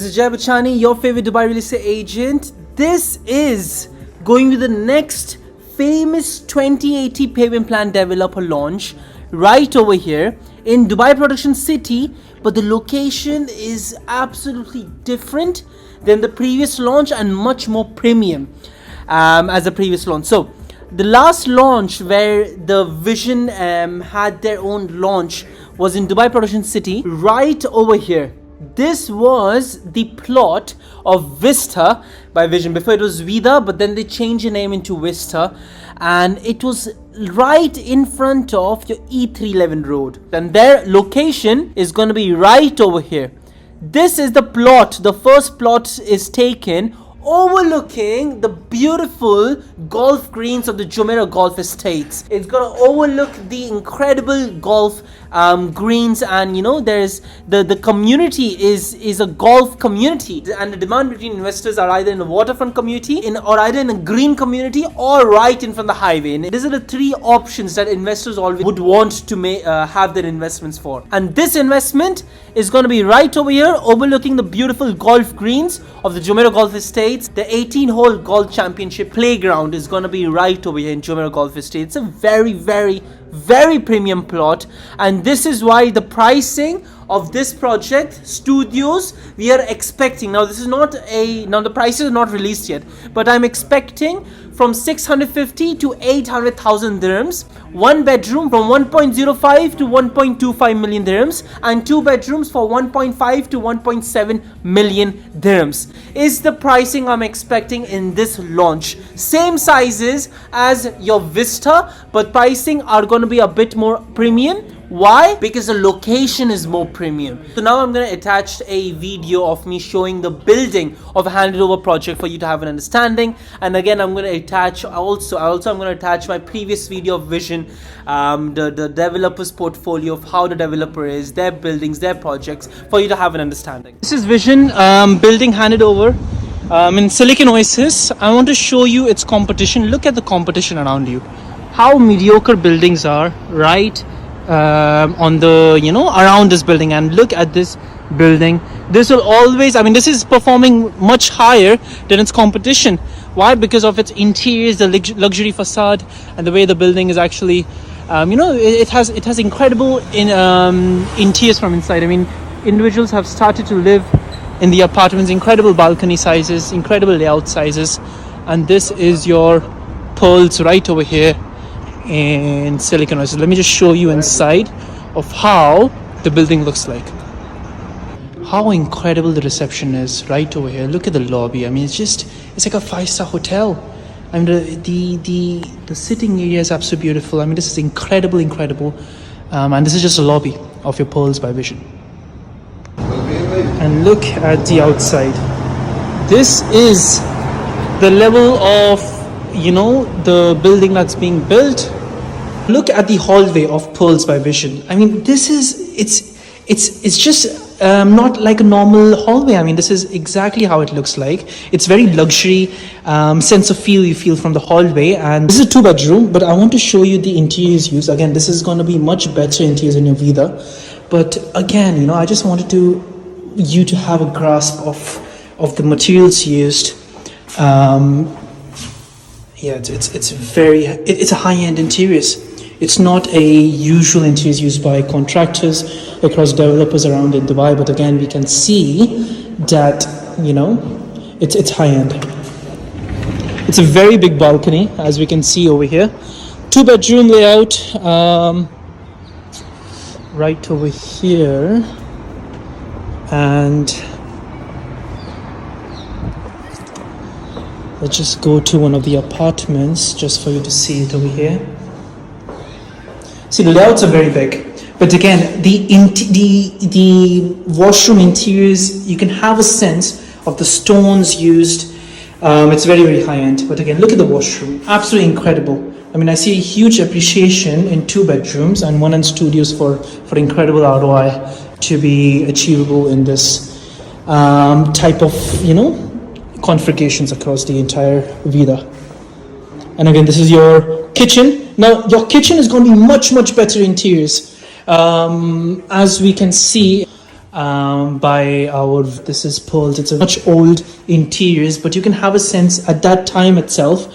This is Jai Bachani, your favorite Dubai real estate agent. This is going to the next famous 2080 payment plan developer launch right over here in Dubai Production City, but the location is absolutely different than the previous launch and much more premium as the previous launch. So the last launch where the Vision had their own launch was in Dubai Production City right over here. This was the plot of Vista by Vision. Before it was Vida, but then they changed the name into Vista, and it was right in front of your E311 road. And their location is going to be right over here. This is the plot. The first plot is taken overlooking the beautiful golf greens of the Jumeirah Golf Estates. It's going to overlook the incredible golf greens, and you know, there's the community is a golf community, and the demand between investors are either in a waterfront community or either in a green community or right in front of the highway. And these are the three options that investors always would want to have their investments for. And this investment is going to be right over here overlooking the beautiful golf greens of the Jumeirah Golf Estates. The 18-hole golf championship playground is going to be right over here in Jumeirah Golf Estates. It's a very premium plot, and this is why the pricing of this project studios we are expecting, now the prices are not released yet, but I'm expecting from 650 to 800,000 dirhams, one bedroom from 1.05 to 1.25 million dirhams, and two bedrooms for 1.5 to 1.7 million dirhams is the pricing I'm expecting in this launch. Same sizes as your Vista, but pricing are going to be a bit more premium. Why? Because the location is more premium. So now I'm going to attach a video of me showing the building of a handed over project for you to have an understanding. And again, I'm going to attach I'm going to attach my previous video of Vision, the developer's portfolio of how the developer is, their buildings, their projects, for you to have an understanding. This is Vision building handed over in Silicon Oasis. I want to show you its competition. Look at the competition around you. How mediocre buildings are right on the, you know, around this building, and look at this building. This will always, I mean, this is performing much higher than its competition. Why? Because of its interiors, the luxury facade, and the way the building is actually, you know, it has incredible interiors from inside. I mean, individuals have started to live in the apartments, incredible balcony sizes, incredible layout sizes, and this is your pearls right over here in Silicon Oasis. Let me just show you inside of how the building looks like. How incredible the reception is right over here. Look at the lobby. I mean, it's like a 5-star hotel. I mean, the sitting area is absolutely beautiful. I mean, this is incredible, and this is just a lobby of your Pearls by Vision. And look at the outside. This is the level of, you know, the building that's being built. Look at the hallway of Pearls by Vision. I mean, this is it's just not like a normal hallway. I mean, this is exactly how it looks like. It's very luxury sense of feel you feel from the hallway. And this is a 2-bedroom, but I want to show you the interiors used. Again, this is going to be much better interiors in your Vida, but again, you know, I just wanted you to have a grasp of the materials used. Yeah, it's a high-end interiors. It's not a usual interiors used by contractors across developers around in Dubai, but again, we can see that, you know, it's high-end. It's a very big balcony, as we can see over here. 2-bedroom layout right over here, and let's just go to one of the apartments just for you to see it over here. See, the layouts are very big, but again, the washroom interiors, you can have a sense of the stones used. It's very high end, but again, look at the washroom, absolutely incredible. I mean, I see a huge appreciation in 2 bedrooms and 1 and studios for incredible ROI to be achievable in this type of, you know, configurations across the entire Vida. And again, this is your kitchen. Now, your kitchen is going to be much better interiors. As we can see, by our, this is Pearls. It's a much old interiors, but you can have a sense at that time itself,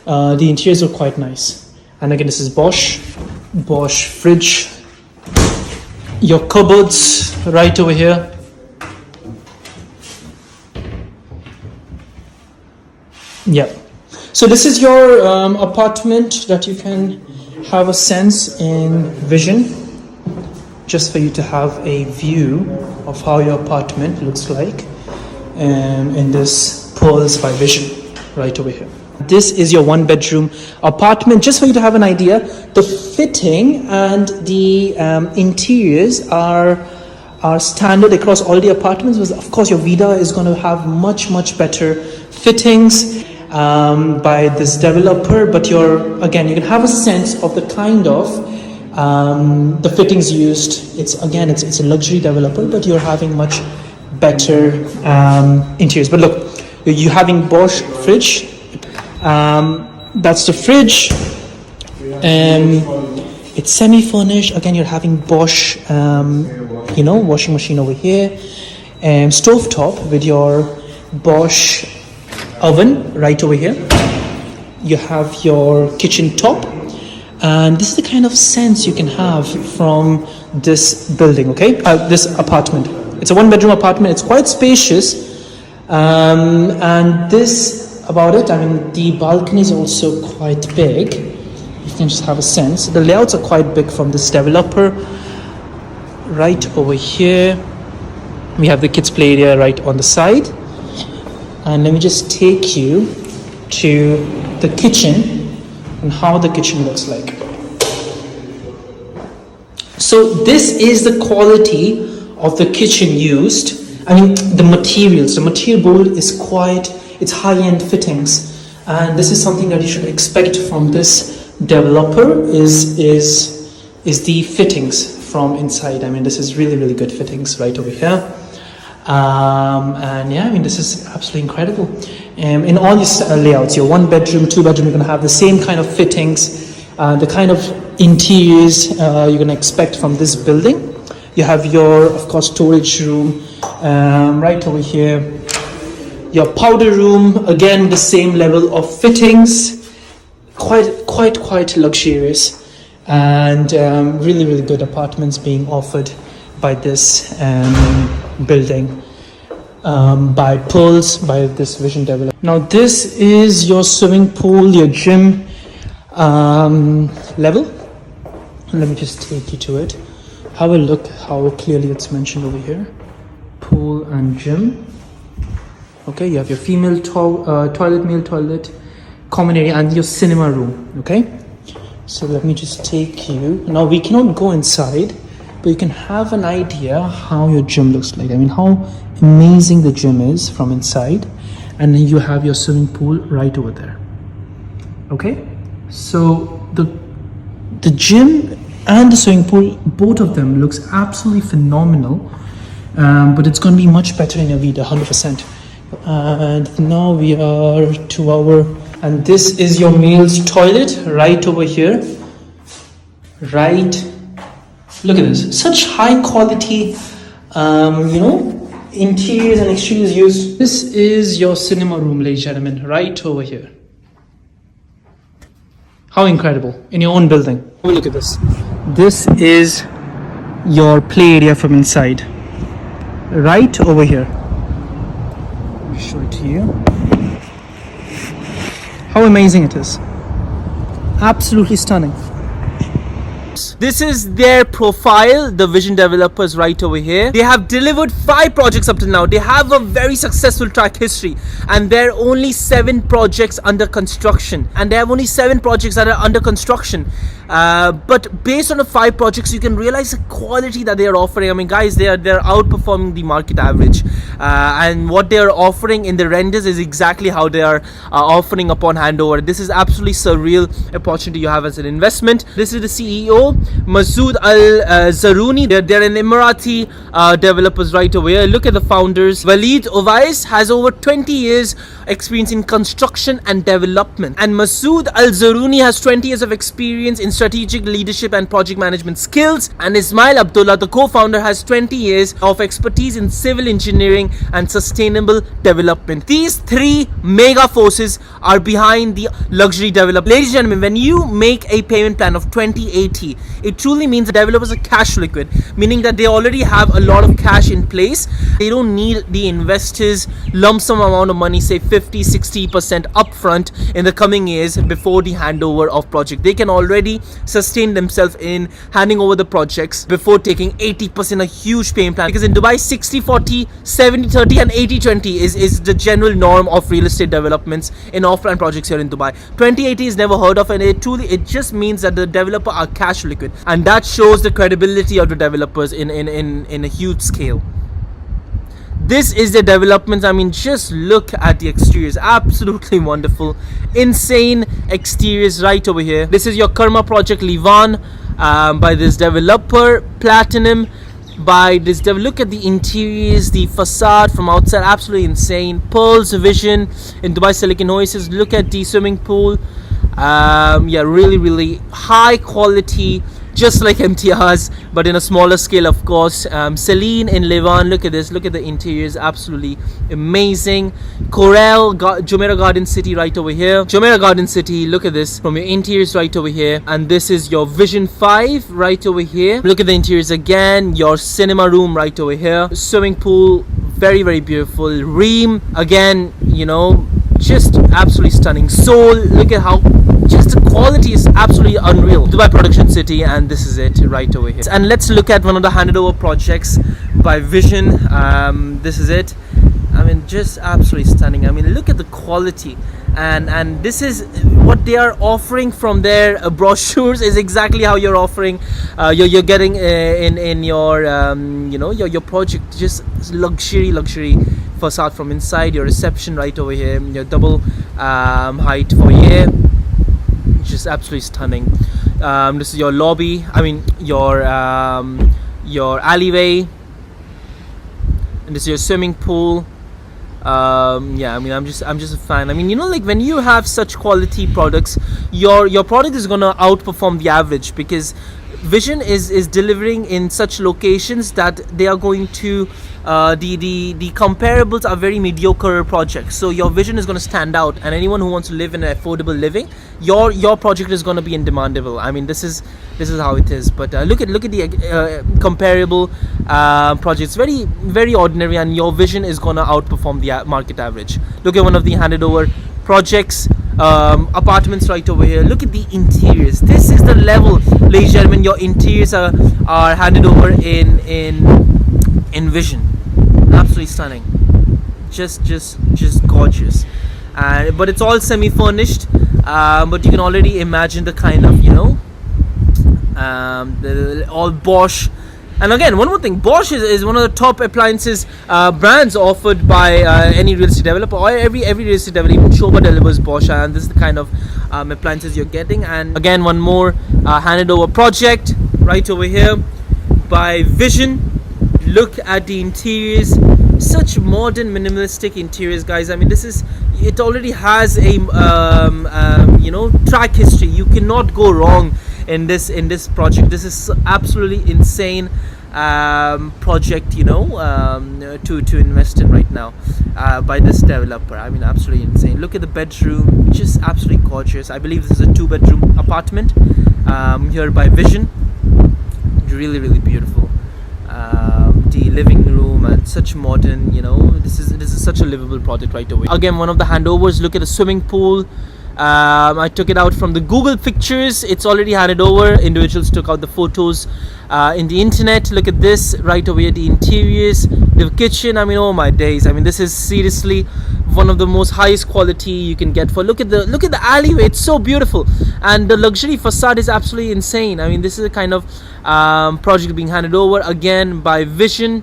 the interiors are quite nice. And again, this is Bosch fridge, your cupboards right over here. Yeah. So this is your apartment that you can have a sense in vision, just for you to have a view of how your apartment looks like in this Pearls by Vision right over here. This is your 1-bedroom apartment, just for you to have an idea. The fitting and the interiors are standard across all the apartments. Of course, your Vida is going to have much better fittings by this developer, but you can have a sense of the kind of the fittings used. It's a luxury developer, but you're having much better interiors. But look, you're having Bosch fridge. That's the fridge. It's semi-furnished. Again, you're having Bosch, washing machine over here. Stove top with your Bosch oven right over here. You have your kitchen top, and this is the kind of sense you can have from this building, okay? This apartment. It's a 1-bedroom apartment. It's quite spacious, and this about it. I mean, the balcony is also quite big. You can just have a sense. The layouts are quite big from this developer. Right over here, we have the kids' play area right on the side. And let me just take you to the kitchen and how the kitchen looks like. So this is the quality of the kitchen used. I mean, the materials. The material board is it's high-end fittings. And this is something that you should expect from this developer is the fittings from inside. I mean, this is really good fittings right over here. And yeah, I mean, this is absolutely incredible. In all these layouts, your 1-bedroom, 2-bedroom, you're going to have the same kind of fittings, the kind of interiors you're going to expect from this building. You have your, of course, storage room right over here. Your powder room, again, the same level of fittings, quite luxurious, and really good apartments being offered by this building by Pearls, by this Vision developer. Now this is your swimming pool, your gym level. Let me just take you to it. Have a look how clearly it's mentioned over here. Pool and gym. Okay, you have your female toilet, male toilet, common area, and your cinema room. Okay, so let me just take you. Now we cannot go inside, but you can have an idea how your gym looks like. I mean, how amazing the gym is from inside. And then you have your swimming pool right over there. Okay, so the gym and the swimming pool, both of them looks absolutely phenomenal. But it's going to be much better in your Vida, 100%. And now we are to and this is your male's toilet right over here. Right. Look at this. Such high quality, interiors and exteriors used. This is your cinema room, ladies and gentlemen, right over here. How incredible. In your own building. Oh, look at this. This is your play area from inside. Right over here. Let me show it to you. How amazing it is. Absolutely stunning. This is their profile, the Vision developers right over here. They have delivered 5 projects up to now. They have a very successful track history, and there are only 7 projects under construction. But based on the 5 projects, you can realize the quality that they are offering. I mean, guys, they're outperforming the market average, and what they are offering in the renders is exactly how they are offering upon handover. This is absolutely surreal opportunity you have as an investment. This is the CEO, Masood Al-Zaruni. They're an Emirati developers right over here. Look at the founders. Walid Owais has over 20 years experience in construction and development, and Masood Al-Zaruni has 20 years of experience in strategic leadership and project management skills. And Ismail Abdullah, the co-founder, has 20 years of expertise in civil engineering and sustainable development. These three mega forces are behind the luxury development. Ladies and gentlemen, when you make a payment plan of 2080, it truly means the developers are cash liquid, meaning that they already have a lot of cash in place. They don't need the investors lump sum amount of money, say 50-60% upfront in the coming years before the handover of project. They can already sustain themselves in handing over the projects before taking 80%, a huge payment plan. Because in Dubai, 60-40, 70-30 and 80-20 is the general norm of real estate developments in offline projects here in Dubai. 2080 is never heard of, and it just means that the developer are cash liquid, and that shows the credibility of the developers in a huge scale. This is the developments. I mean, just look at the exteriors. Absolutely wonderful. Insane exteriors right over here. This is your Karma project, Livan, by this developer, Platinum, by this look at the interiors, the facade from outside, absolutely insane. Pearl's Vision in Dubai Silicon Oasis. Look at the swimming pool. Yeah, really high quality, just like MTR's, but in a smaller scale, of course. Celine in Levan, look at this, look at the interiors, absolutely amazing. Corel, Jumeirah Garden City right over here. Jumeirah Garden City, look at this, from your interiors right over here. And this is your Vision 5 right over here. Look at the interiors again. Your cinema room right over here. Swimming pool, very beautiful. Reem, again, you know, just absolutely stunning. Soul, look at how just the quality is absolutely unreal. Dubai Production City, and this is it right over here. And let's look at one of the handed over projects by Vision. This is it. I mean, just absolutely stunning. I mean, look at the quality, and this is what they are offering from their brochures is exactly how you're offering you're getting in your you know, your project. Just luxury facade from inside. Your reception right over here, your double height foyer, just absolutely stunning. This is your lobby, I mean your alleyway, and this is your swimming pool. Yeah, I mean, I'm just a fan. I mean, you know, like when you have such quality products, your product is gonna outperform the average, because Vision is delivering in such locations that they are going to the comparables are very mediocre projects. So your Vision is going to stand out, and anyone who wants to live in an affordable living, your project is going to be indemandable. I mean, this is how it is. But look at the comparable projects, very ordinary, and your Vision is going to outperform the market average. Look at one of the handed over projects, apartments right over here. Look at the interiors. This is the level, ladies and gentlemen, your interiors are handed over in Vision. Absolutely stunning, just gorgeous. But it's all semi-furnished, but you can already imagine the kind of, you know, all Bosch. And again, one more thing, Bosch is one of the top appliances brands offered by any real estate developer, or every real estate developer. Even Shoba delivers Bosch, and this is the kind of appliances you're getting. And again, one more handed over project right over here by Vision. Look at the interiors, such modern minimalistic interiors, guys. I mean, it already has a you know, track history. You cannot go wrong in this project. This is absolutely insane project, you know, to invest in right now by this developer. I mean, absolutely insane. Look at the bedroom, just absolutely gorgeous. I believe this is a 2-bedroom apartment here by Vision. Really beautiful. The living room, and such modern, you know, this is such a livable project right away. Again, one of the handovers. Look at the swimming pool. I took it out from the Google pictures. It's already handed over. Individuals took out the photos in the internet. Look at this right over here, the interiors, the kitchen. I mean, oh my days. I mean, this is seriously one of the most highest quality you can get for. Look at the alleyway. It's so beautiful, and the luxury facade is absolutely insane. I mean, this is a kind of project being handed over again by Vision.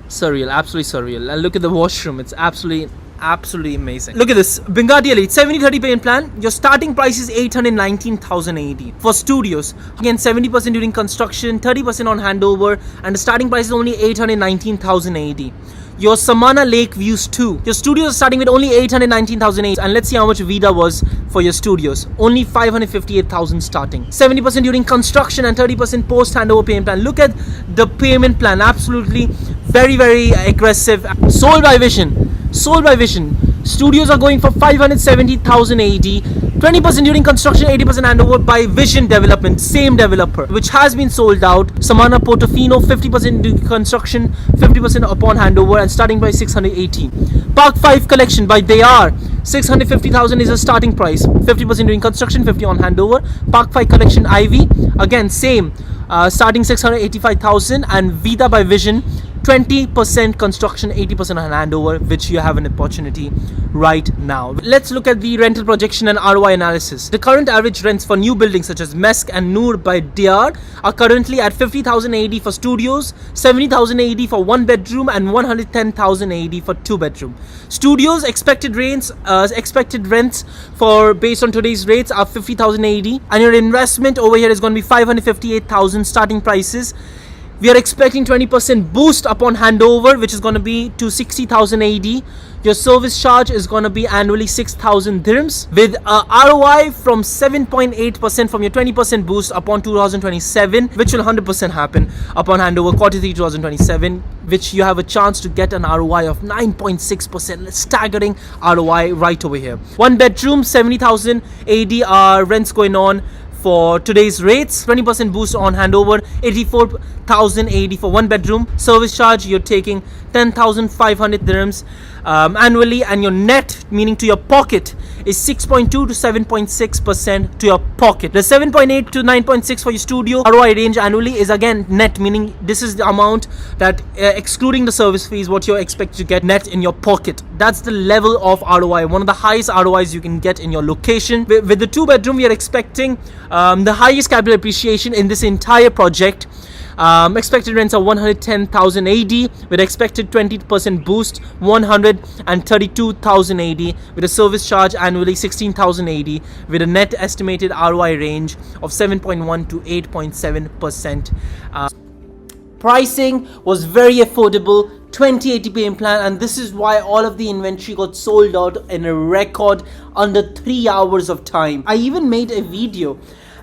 Surreal, absolutely surreal. And look at the washroom. It's absolutely amazing. Look at this Bengadi Elite 70-30 payment plan. Your starting price is 819,080 for studios. Again, 70% during construction, 30% on handover, and the starting price is only 819,080. your Samana Lake views too. Your studios are starting with only 819,008, and let's see how much Vida was for your studios. Only 558,000 starting. 70% during construction and 30% post handover payment plan. Look at the payment plan. Absolutely very, very aggressive. Sold by Vision. Sold by Vision. Studios are going for 570,000 AD. 20% during construction, 80% handover by Vision Development, same developer, which has been sold out. Samana Portofino, 50% during construction, 50% upon handover, and starting price 618. Park 5 collection by They Are, 650,000 is a starting price, 50% during construction, 50 on handover. Park 5 collection Ivy, again same, starting 685,000. And Vida by Vision, 20% construction, 80% on handover, which you have an opportunity right now. Let's look at the rental projection and ROI analysis. The current average rents for new buildings such as Mesk and Noor by DR are currently at 50,000 AD for studios, 70,000 AD for 1 bedroom, and 110,000 AD for 2 bedroom. Studios expected rents for based on today's rates are 50,000 AD, and your investment over here is going to be 558,000 starting prices. We are expecting 20% boost upon handover, which is going to be to 60,000 AD. Your service charge is going to be annually 6,000 dirhams with a ROI from 7.8% from your 20% boost upon 2027, which will 100% happen upon handover Q3 2027, which you have a chance to get an ROI of 9.6%. Staggering ROI right over here. 1 bedroom, 70,000 AD are rents going on for today's rates. 20% boost on handover, 84,000 AD for 1 bedroom. Service charge, you're taking 10,500 dirhams annually, and your net, meaning to your pocket, is 6.2 to 7.6% to your pocket. The 7.8 to 9.6 for your studio ROI range annually is again net, meaning this is the amount that excluding the service fees, what you're expected to get net in your pocket. That's the level of ROI, one of the highest ROIs you can get in your location. With the 2 bedroom, we are expecting the highest capital appreciation in this entire project. Expected rents are 110,000 AD with expected 20% boost, 132,000 AD with a service charge annually 16,000 AD with a net estimated ROI range of 7.1 to 8.7%. Pricing was very affordable, 2080 payment plan, and this is why all of the inventory got sold out in a record under 3 hours of time. I even made a video,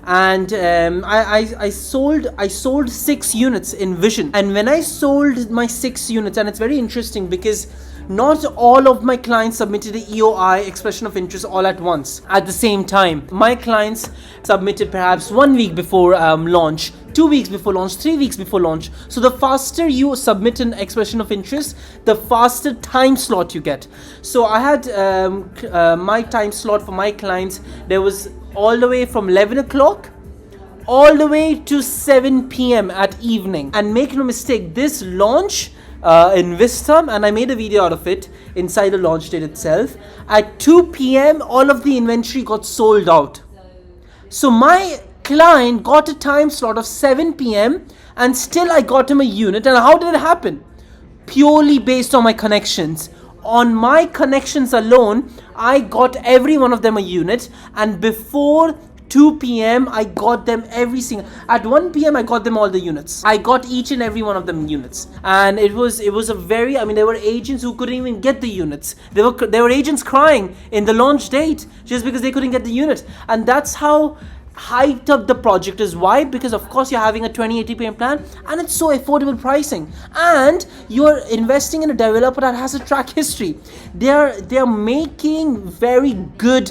and I sold 6 units in Vision. And when I sold my 6 units, and it's very interesting because not all of my clients submitted the EOI, expression of interest, all at once at the same time. My clients submitted perhaps 1 week before launch, 2 weeks before launch, 3 weeks before launch. So the faster you submit an expression of interest, the faster time slot you get. So I had my time slot for my clients, there was all the way from 11 o'clock all the way to 7 p.m. at evening. And make no mistake, this launch in Vista, and I made a video out of it inside the launch date itself, at 2 p.m. all of the inventory got sold out. So my client got a time slot of 7 p.m. and still I got him a unit. And how did it happen? Purely based on my connections. On my connections alone, I got every one of them a unit, and before 2 p.m. I got them every single. At 1 p.m. I got them all the units. I got each and every one of them units, and it was a very. I mean, there were agents who couldn't even get the units. There were agents crying in the launch date just because they couldn't get the unit, and that's how hyped up the project is. Why? Because of course you're having a 2080 payment plan, and it's so affordable pricing, and you're investing in a developer that has a track history. They're making very good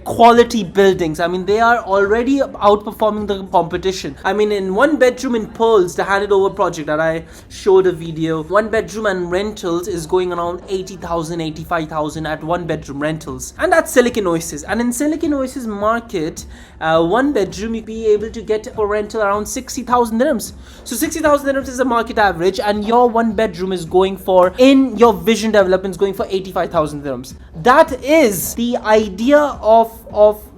quality buildings. I mean, they are already outperforming the competition. I mean, in 1 bedroom in Pearls, the handed over project that I showed a video, 1 bedroom and rentals is going around 80,000, 85,000 at 1 bedroom rentals, and that's Silicon Oasis. And in Silicon Oasis market, 1 bedroom you'd be able to get for rental around 60,000 dirhams. So 60,000 dirhams is a market average, and your 1 bedroom is going for, in your Vision development, is going for 85,000 dirhams. That is the idea of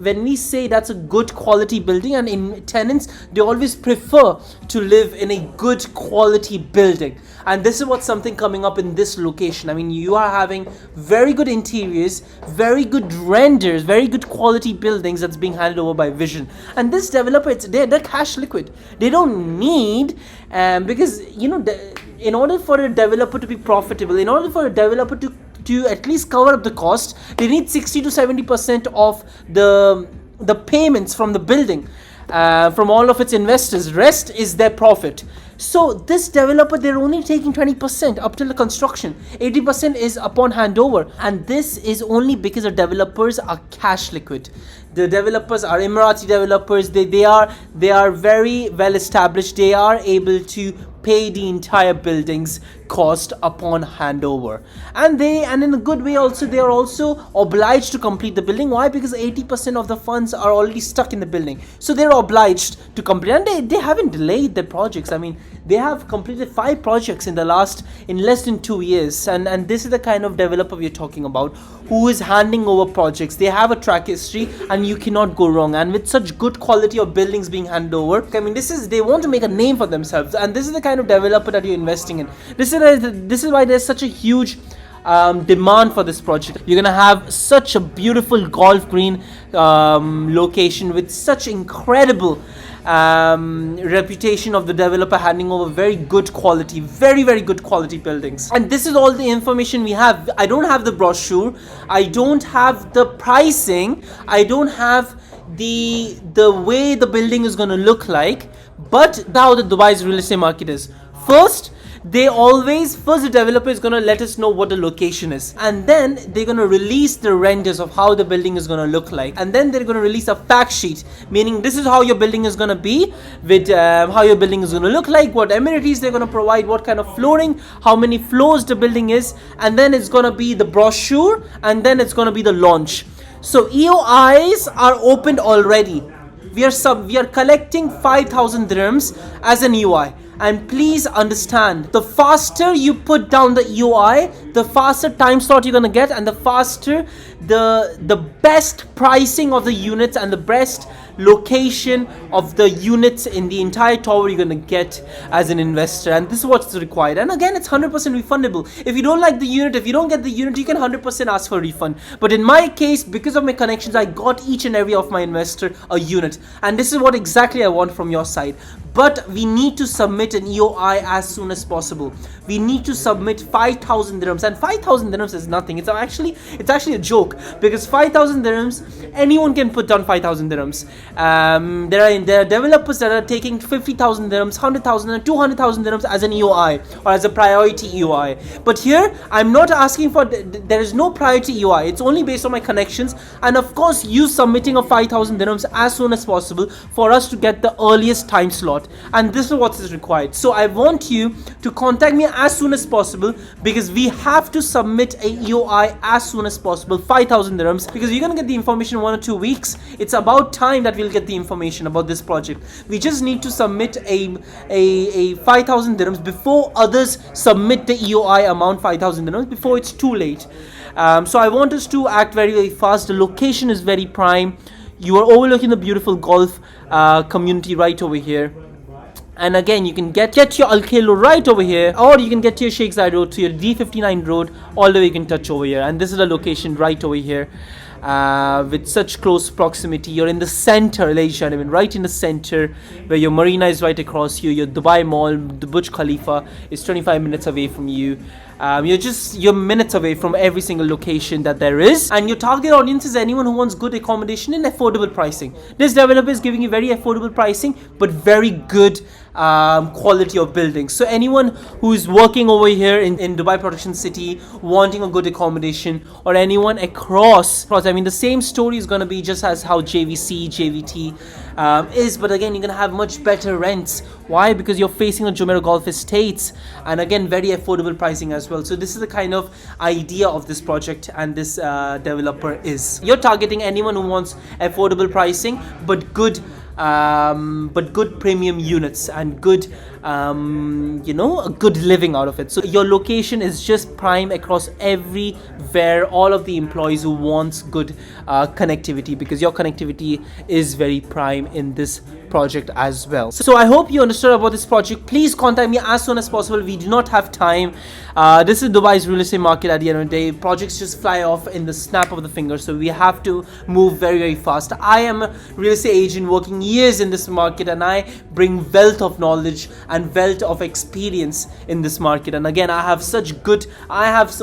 when we say that's a good quality building, and in tenants they always prefer to live in a good quality building. And this is what's something coming up in this location. I mean, you are having very good interiors, very good renders, very good quality buildings that's being handed over by Vision. And this developer, they're cash liquid. They don't need, because in order for a developer to be profitable, in order for a developer to at least cover up the cost, they need 60 to 70% of the payments from the building, from all of its investors. Rest is their profit. So this developer, they're only taking 20% up till the construction. 80% is upon handover, and this is only because the developers are cash liquid. The developers are Emirati developers. They are very well established. They are able to pay the entire building's cost upon handover, and in a good way also, they are also obliged to complete the building. Why? Because 80% of the funds are already stuck in the building, so they're obliged to complete, and they haven't delayed their projects. I mean, they have completed 5 projects in less than 2 years, and this is the kind of developer we're talking about, who is handing over projects. They have a track history, and you cannot go wrong. And with such good quality of buildings being handed over, I mean, they want to make a name for themselves, and this is the kind of developer that you're investing in. This is why there's such a huge demand for this project. You're gonna have such a beautiful golf green location with such incredible reputation of the developer handing over very good quality, very good quality buildings. And this is all the information we have. I don't have the brochure, I don't have the pricing, I don't have the way the building is going to look like, but how the Dubai's real estate market is. First, the developer is going to let us know what the location is, and then they're going to release the renders of how the building is going to look like, and then they're going to release a fact sheet, meaning this is how your building is going to be, with how your building is going to look like, what amenities they're going to provide, what kind of flooring, how many floors the building is, and then it's going to be the brochure, and then it's going to be the launch. So EOIs are opened already. We are collecting 5,000 dirhams as an EOI. And please understand, the faster you put down the EOI, the faster time slot you're gonna get, and the faster the best pricing of the units and the best location of the units in the entire tower you're gonna get as an investor. And this is what's required. And again, it's 100% refundable. If you don't like the unit, if you don't get the unit, you can 100% ask for a refund. But in my case, because of my connections, I got each and every of my investor a unit, and this is what exactly I want from your side. But we need to submit an EOI as soon as possible. We need to submit 5,000 dirhams, and 5,000 dirhams is nothing. It's actually a joke, because 5,000 dirhams, anyone can put down 5,000 dirhams. There are developers that are taking 50,000 dirhams, 100,000 and 200,000 dirhams as an EOI or as a priority EOI. But here, I'm not asking for, there is no priority EOI. It's only based on my connections, and of course, you submitting of 5,000 dirhams as soon as possible for us to get the earliest time slot. And this is what is required. So I want you to contact me as soon as possible, because we have to submit a EOI as soon as possible, 5,000 dirhams, because you're gonna get the information in 1 or 2 weeks. It's about time that we'll get the information about this project. We just need to submit a 5,000 dirhams before others submit the EOI amount 5,000 dirhams, before it's too late. So I want us to act very fast. The location is very prime. You are overlooking the beautiful golf community right over here. And again, you can get your Al Khailo right over here, or you can get to your Sheikh Zayed Road, to your D59 road, all the way you can touch over here. And this is the location right over here, with such close proximity. You're in the center, ladies and gentlemen, right in the center, where your marina is right across you, your Dubai Mall, the Burj Khalifa is 25 minutes away from you. You're minutes away from every single location that there is, and your target audience is anyone who wants good accommodation and affordable pricing. This developer is giving you very affordable pricing, but very good quality of buildings. So anyone who is working over here in Dubai Production City, wanting a good accommodation, or anyone across, I mean, the same story is going to be just as how JVC, JVT is, but again, you're going to have much better rents. Why? Because you're facing a Jumeirah Golf Estates, and again, very affordable pricing as well. So this is the kind of idea of this project, and this developer is. You're targeting anyone who wants affordable pricing, but good premium units and good a good living out of it. So your location is just prime across everywhere, all of the employees who wants good connectivity, because your connectivity is very prime in this project as well. So I hope you understood about this project. Please contact me as soon as possible. We do not have time. This is Dubai's real estate market. At the end of the day, projects just fly off in the snap of the finger, so we have to move very, very fast. I am a real estate agent working years in this market, and I bring wealth of knowledge and wealth of experience in this market. And again, I have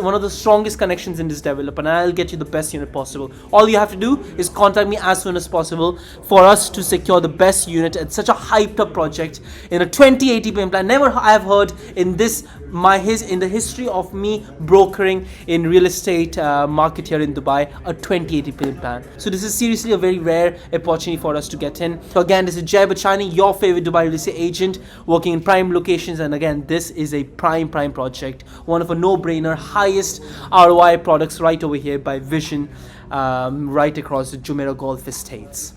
one of the strongest connections in this developer, and I'll get you the best unit possible. All you have to do is contact me as soon as possible for us to secure the best unit at such a hyped up project in a 2080 payment plan. Never I have heard in the history of me brokering in real estate market here in Dubai, a 2080 payment plan. So this is seriously a very rare opportunity for us to get in. So again, this is Jay Bachani, your favorite Dubai real estate agent, working in prime locations. And again, this is a prime project, one of a no-brainer, highest ROI products right over here by Vision, right across the Jumeirah Golf Estates.